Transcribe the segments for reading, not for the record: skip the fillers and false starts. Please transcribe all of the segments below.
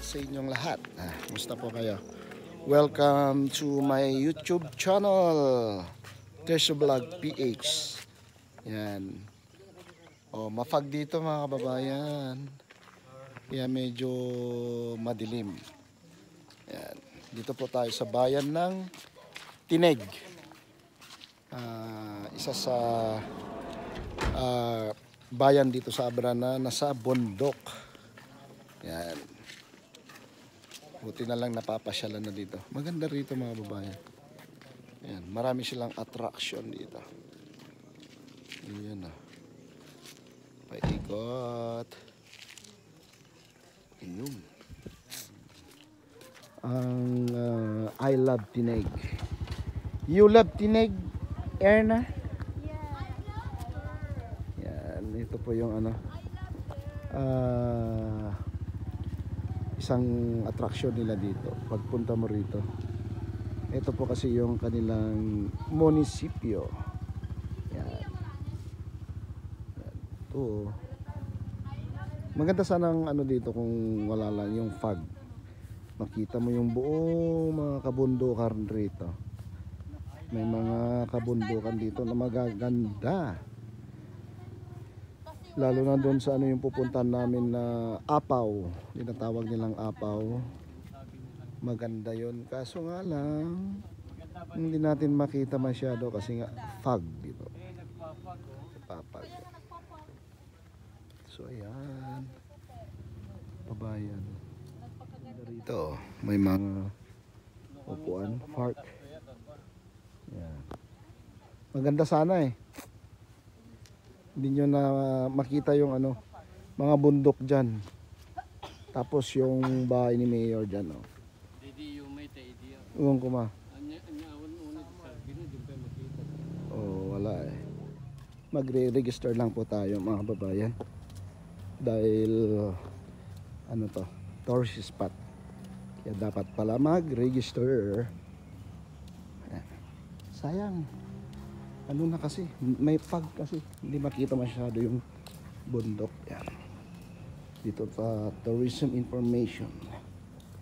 sa inyong lahat. Kumusta po kayo? Welcome to my YouTube channel, Tesho Vlog PH. Yan. Oh, mafag dito mga kababayan. Kaya medyo madilim. Yan. Dito po tayo sa bayan ng Tineg. Isa sa bayan dito sa Abra na nasa bundok. Yan. Buti na lang napapasyalan na dito. Maganda rito mga babayan. Yan. Marami silang attraction dito. Yan na. Paikot. Yun. Ang I love Tineg. You love Tineg, Erna? Yan. Ito po yung isang attraction nila dito pagpunta mo rito. Ito po kasi yung kanilang munisipyo. Yan. Yan. Ito. Maganda sanang dito kung wala lang yung fog. Makita mo yung buong mga kabundukan rito. May mga kabundukan dito na magaganda. Lalo na doon sa yung pupuntahan namin na Apaw. Tinatawag nilang Apaw. Maganda yon. Kaso nga lang, hindi natin makita masyado kasi nga fog dito. Papag. So ayan. Pabayan. Dito may mga upuan, park. Yan. Maganda sana eh. Hindi nyo na makita yung mga bundok dyan. Tapos yung bahay ni Mayor dyan. Uwang kuma. Oh, wala eh. Magre-register lang po tayo mga babayan. Dahil tourist spot. Kaya dapat pala mag-register. Sayang. Na kasi, may fog kasi. Hindi makita masyado yung bundok. Yan. Dito sa tourism information.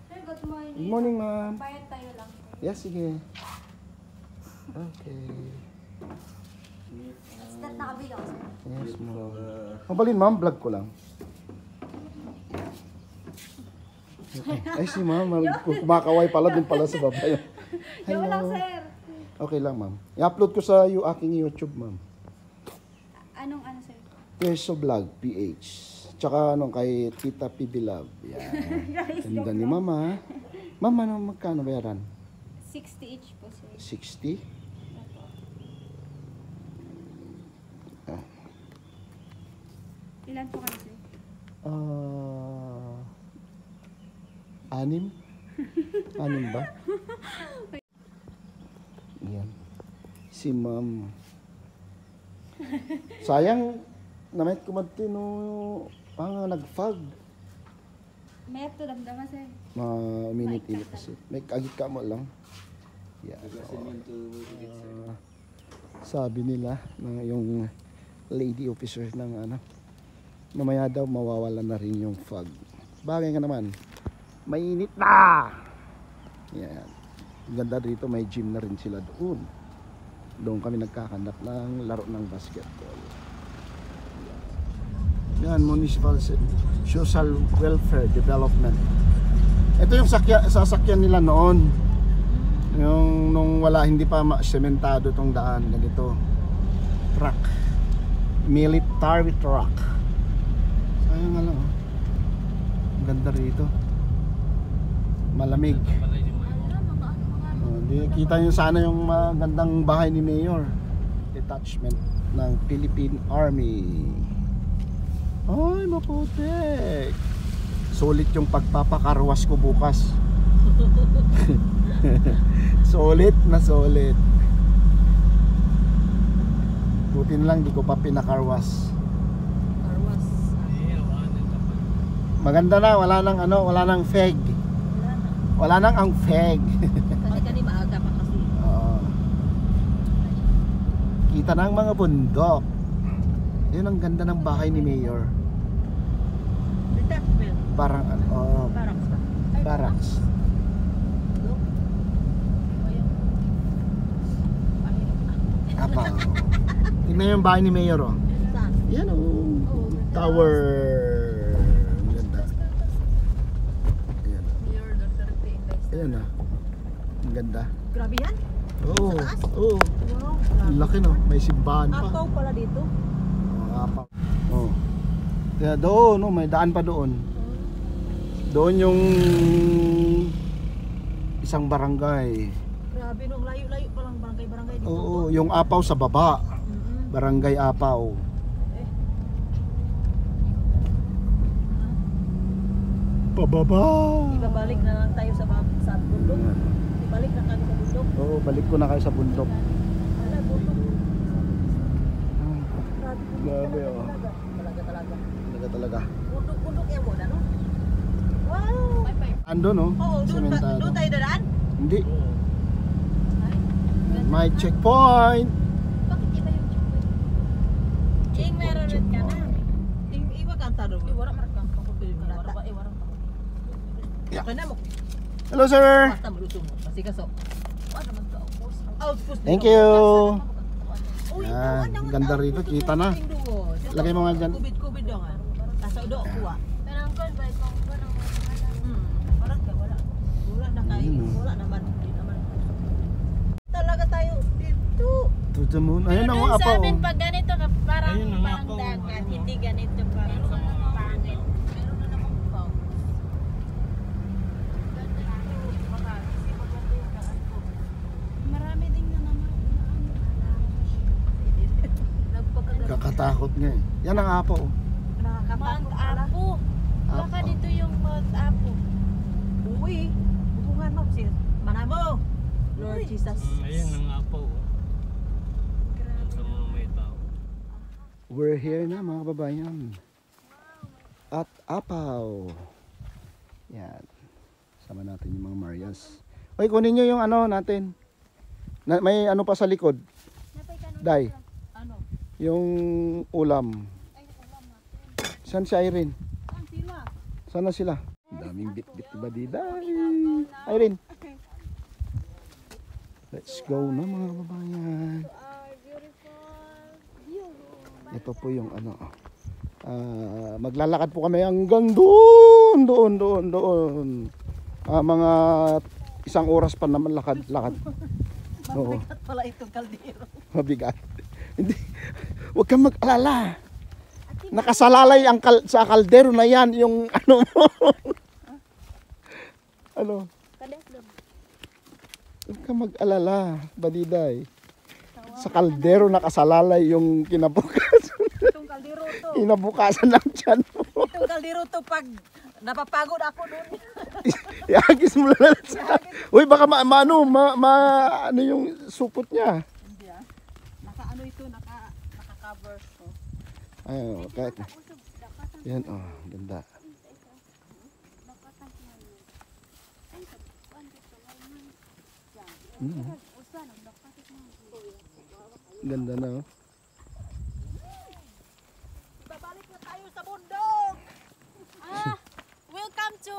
Sir, good morning. Good morning, ma'am. Bayad tayo lang. Yes, sige. Okay. Start na kabilang, sir. Yes, ma'am. Mabalin, ma'am. Vlog ko lang. Ay, si ma'am. Kumakaway pala din pala sa baba. Hello lang, sir. Okay lang, ma'am. I-upload ko sa aking YouTube, ma'am. Anong sir? Tesho Vlog PH. Tsaka kay Tita PB Love. Yan. Ganda ni mama. Mama, magkano bayaran? 60 each po, sir. 60? Ilan po kayo, sir? 6? 6 ba? Yan. Si ma'am. Sayang, namit ko matino nag-fog. May ito damdama, sir. Minute-init kasi. May agit ka mo lang. Yan. Sabi nila na yung lady officer ng mamaya daw mawawala na rin yung fog. Bagay ka naman. Mainit na! Yan. Ganda dito, may gym na rin sila doon. Doon kami nagkakandak ng laro ng basketball. Yan, Municipal Social Welfare Development. Ito yung sasakyan nila noon. Yung nung hindi pa sementado tong daan, ganito. Truck. Military truck. Sayang nga lang. Ganda rito. Malamig. Kita nyo sana yung magandang bahay ni Mayor. Detachment ng Philippine Army. Ay, maputik. Solid yung pagpapakarwas ko bukas. Solid na solid. Buti lang di ko pa pinakarwas. Maganda na, wala nang feg. Wala nang ang feg. Kani maaga pa kasi. Kita ng mga bundok. Yun ang ganda ng bahay ni Mayor. Detachment. Parang Parang sa Barracks. Apaw. Tingnan yung bahay ni Mayor, oh. Yan, oh. Tower. Ang ganda. Ayan. Ayan, ah. Ang ganda. Grabe yan. Oo. Sa taas? Oo. Wow. Ang laki, no? May simbahan pa. Apaw pala dito. Apaw. Oh. Kaya doon, no? May daan pa doon. Doon yung isang barangay. Grabe nung layo-layo pa lang barangay dito. Oo, yung Apaw sa baba. Barangay Apaw. Pababa. Ibabalik na lang tayo sa bundok. Ibalik na kami sa bundok. Oo, balik ko na kayo sa bundok. Wala, bundok. Grabe, oh. Talaga. Talaga. Bundok yan mo na, no? Wow! Ando, no? Oo, Sementado. doon tayo dadaan? Hindi. May checkpoint. Bakit iba yung checkpoint? Ing meron rin ka na. Iwa kanta doon. Iwara marag kang pagpapili mo. Iwara Yeah. Kaya mo. Hello, sir. Basta malusong mo. Kasi kaso. Wala man ka. Outpost. Thank you. Uy, Yan, ganda rito, kita na. Lagay mo nga dyan. Kubid daw nga. Kaso do, kuha. Pero ang kon, bait mo ko nang Parang ka, wala. Wala na kayo. Ayun, oh. Wala naman. Hindi naman. Talaga tayo dito. To the moon. Ayun ang Doon sa Apaw. amin pag ganito ka parang Ayun, ang parang Apaw. dagat, hindi ganito parang pangit. Meron na namang pao. Marami din na naman. Kakatakot nga eh. Yan ang Apaw. Mount Apo. Baka Apo. dito yung Mount Apo. Uy, hubungan mo. Manamo. Lord Jesus. Ayun ang apaw. Sa mga may tao. We're here na mga kababayan. At Apaw. Yan. Sama natin yung mga Marias. Oy, kunin nyo yung ano natin. May ano pa sa likod. Day. Ano? Yung ulam. Saan si Irene? Saan sila? Saan na sila? Ang daming bit-bit ba di Day? Irene. Let's go na mga kababayan. Ito po yung ano. Maglalakad po kami hanggang doon. Mga isang oras pa naman lakad. Oo, Mabigat pala itong kaldero. mabigat. Hindi. Huwag kang mag-alala. Nakasalalay ang sa kaldero na yan yung ano mo. Ano? Huwag kang mag-alala, Badiday. Sa kaldero nakasalalay yung kinabukasan. Itong kaldero to. Kinabukasan ng tiyan mo. Itong kaldero to pag napapagod ako doon. Iagis mo lang sa... Uy, baka ano yung supot niya. Hindi ah. Naka-ano ito, naka-cover to. Ayun, kahit... Yan, oh, ganda. Ganda na, oh. Babalik na tayo sa bundok. Welcome to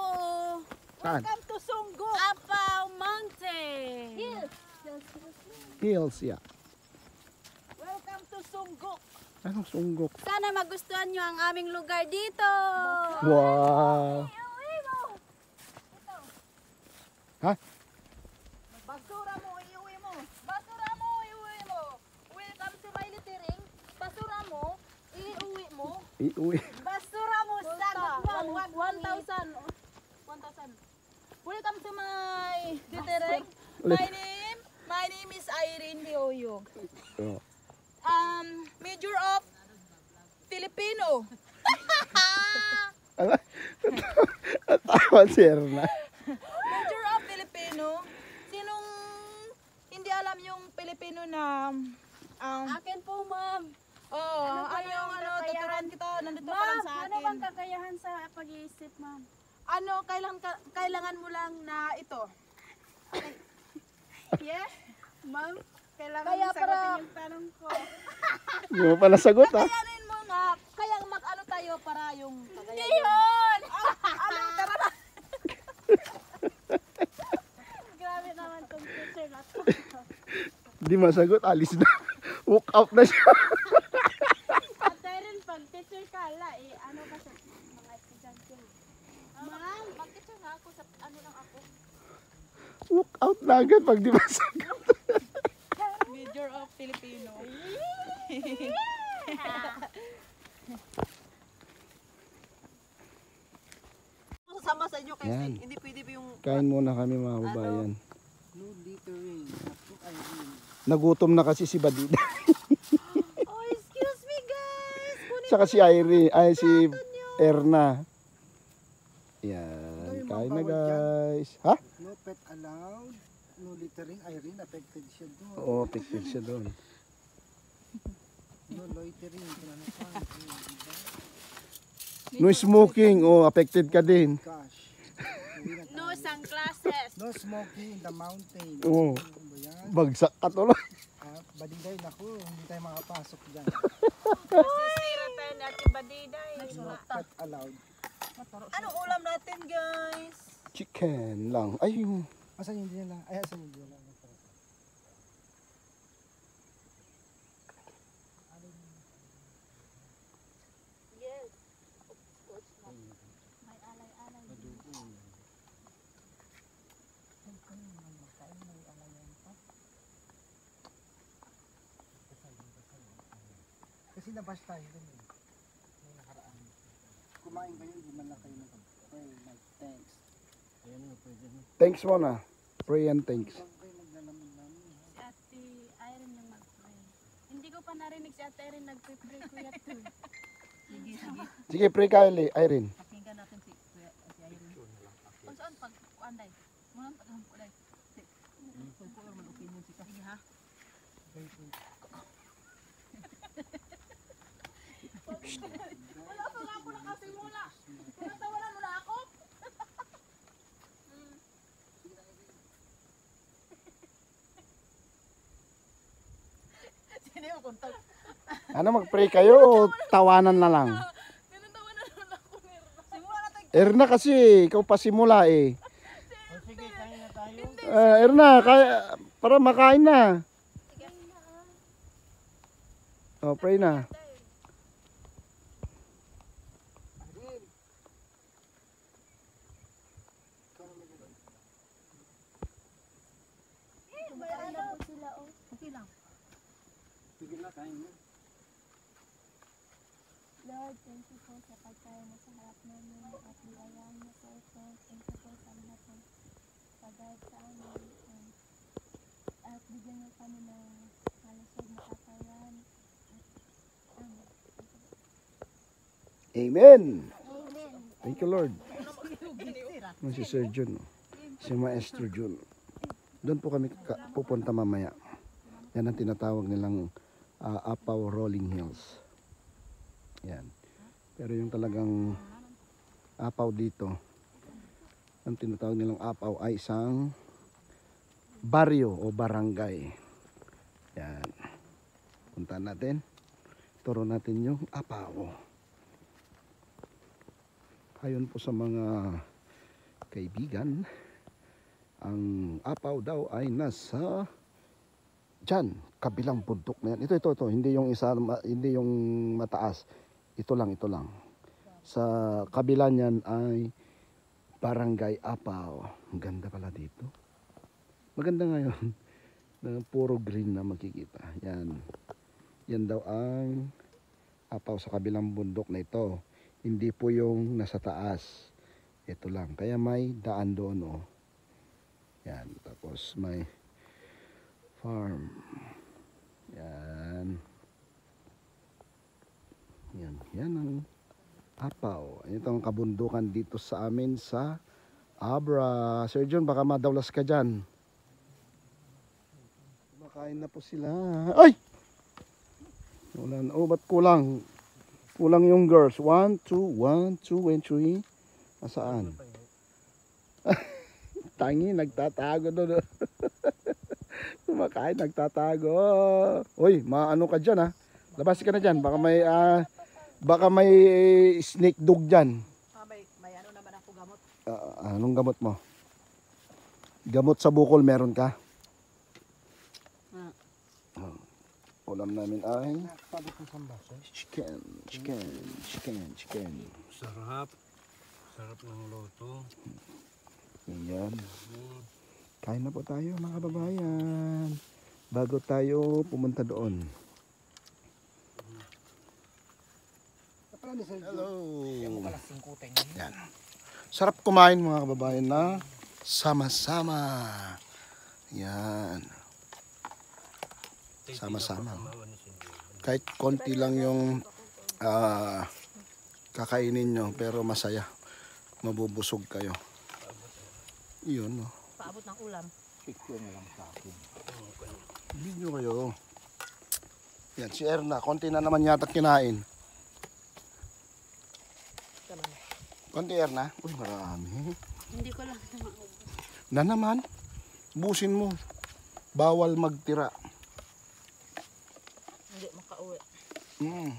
Saan? Welcome to Sunggo. Apaw Mountain. Hills, yeah. Welcome to Sunggo. Anong sunggok? Sana magustuhan nyo ang aming lugar dito. Wow! Ha? Basura mo, iuwi mo. Basura mo, iuwi mo. Welcome to my littering. Basura mo, iuwi mo. Iuwi. Basura mo, sagot mo. 1,000. 1,000. Welcome to my littering. My name is Irene Dioyog. Oh. Major of Filipino. Natawa si Erna. Major of Filipino. Sinong hindi alam yung Filipino na Akin po, ma'am. ano yung tuturuan kita, nandito ka lang sa Ano akin. bang kakayahan sa pag-iisip, ma'am? Ano, kailangan mo lang na ito. Yeah? Ma'am, kailangan Kaya mo sagutin para- yung tanong ko. Hindi mo pa nasagot, ha? Kayanin mo nga, kaya mag-ano tayo para yung Hindi yun! ano, tara na. Grabe naman tong teacher na to. Di masagot, alis na. Walk out na siya. At rin pag teacher ka, ano ka sa mga estudyante. Ma'am, mag-teacher nga ako sa ano lang ako. Walk out na agad pag di masagot. Major of Filipino. Sasama sa inyo kasi Yan. hindi pwede pa yung Kain muna kami mga kabayan. No littering. Ako ay yun. Nagutom na kasi si Badida. Oh, excuse me guys. Kunin Saka si Irene, ay si Erna. Yan, kain na guys. Ha? No pet allowed. No littering. Irene, affected siya doon. Oo, affected siya doon. No loitering. Ano pa? Diba? No smoking, oh, affected ka din. Gosh. No sunglasses. No smoking in the mountain. Oo. Ano ba yan? Bagsak ka tuloy. Badiday, naku. Hindi tayo makapasok dyan. Masisira tayo natin badiday. No pet allowed. Anong ulam natin guys? Chicken lang. Ay, yung Asan yung dinala? Ay, asan yung dinala? Yes. Of course not. May alay-alay. Kasi nabas tayo dun eh. May nakaraan. Kumain kayo, hindi man lang kayo nag-pray. Thanks. thanks muna. Pray and thanks. Huwag kayo maglalaman-laman. Si Ate Irene yung mag-pray. Hindi ko pa narinig si Ate Irene nag-pray kuya to. Sige, sige. Sige, pray ka, Irene. Pakinggan natin si Irene. O saan pag kuanday? Muna pag kuanday. Kung ko man opinion si ka. Sige ha. Wala pa nga ako nakasimula. Tinatawanan mo na ako. Sino yung kontak? Ano, mag-pray kayo o tawanan na lang? Tinatawanan mo na ako. Simula natin. Erna kasi, ikaw pa simula eh. O sige, kain na tayo. Erna, para makain na. Oh, pray na. Okay lang. Sige na, kain na. Lord, thank you po sa pagkain na sa harap namin at biyayaan mo sa ito. Thank you po sa lahat ng pag-guide sa amin. At bigyan mo kami ng malusog na katawan. Amen. Amen. Thank you, Lord. Si Sir Jun, si Maestro Jun. Doon po kami pupunta mamaya. Yan ang tinatawag nilang Apaw Rolling Hills. Yan. Pero yung talagang Apaw dito, ang tinatawag nilang Apaw ay isang baryo o barangay. Yan. Punta natin. Turo natin yung Apaw. Ayon po sa mga kaibigan, ang Apaw daw ay nasa dyan, kabilang bundok na yan. Ito, hindi yung isa, hindi yung mataas. Ito lang. Sa kabila niyan ay Barangay Apaw. Ang ganda pala dito. Maganda ngayon. Na puro green na makikita. Yan. Yan daw ang Apaw sa kabilang bundok na ito. Hindi po yung nasa taas. Ito lang. Kaya may daan doon, oh. Yan. Tapos may farm. Yan. Yan ang Apaw. Ito ang kabundukan dito sa amin sa Abra. Sir John, baka madawlas ka dyan. Kumakain na po sila. Ay! Wala na. Oh, ba't kulang? Kulang yung girls. 1, 2, 1, 2, and 3. Nasaan? Tangi, nagtatago doon. Kumakain, nagtatago. Uy, maano ka dyan ha? Labas ka na dyan. Baka may snake dog dyan. May ano naman ako gamot. Anong gamot mo? Gamot sa bukol meron ka? Ulam namin ay Sabi ko sa baso. chicken. Sarap. Sarap ng luto. Ayan. Kain na po tayo mga kababayan. Bago tayo pumunta doon. Hello. Pala singkutin. Yan. Sarap kumain mga kababayan na sama-sama. Yan. Sama-sama. Kahit konti lang yung kakainin nyo pero masaya. Mabubusog kayo. Yun, no? Paabot ng ulam. Picture na lang sa akin. Video kayo. Yan, si Erna. Konti na naman yata kinain. Konti, Erna. Uy, marami. Hindi ko lang Na naman. Busin mo. Bawal magtira. Hindi makauwi. Mm.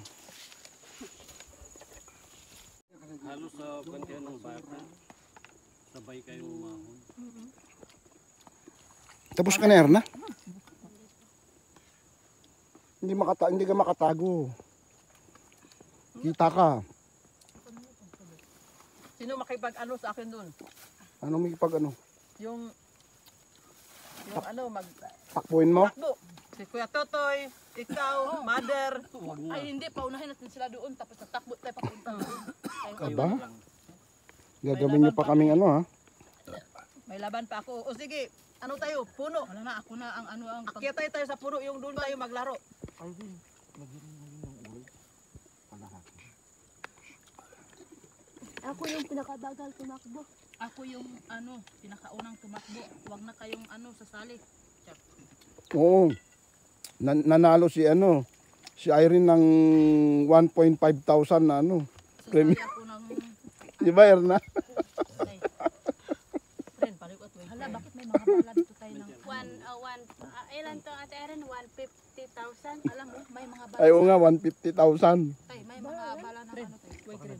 Halos sa kantihan ng bata. Sabay kayong umahon. Tapos ka na, Erna? Hindi ka makatago. Kita ka. Sino makipag-ano sa akin dun? Ano may pag ano? Yung ano, Pakbuin mo? magtakbo. Si Kuya Totoy, ikaw, Mother. Ay hindi, paunahin natin sila doon. Tapos natakbo tayo papunta. Aba? Gagawin niyo pa kaming ano, ha? May laban pa ako. O sige, ano tayo? Puno. Wala na, ako na ang ano ang... Akyat tayo sa puno, yung doon tayo maglaro. Alvin, lagyan mo yun ng ulo. Palahati. Ako yung pinakabagal tumakbo. Ako yung ano, pinakaunang tumakbo. Huwag na kayong ano, sasali. Oo. Nanalo si ano, si Irene ng 1,500 na ano. Sasali ako ng... Di ba, Erna? Friend, paliko at Hala, bakit may mga bala dito tayo ng... Ilan to Ate Erin? 150,000? Alam mo, may mga bala. Ay, oo nga, 150,000. Tay, may mga bala ng ano tayo. Wait, friend.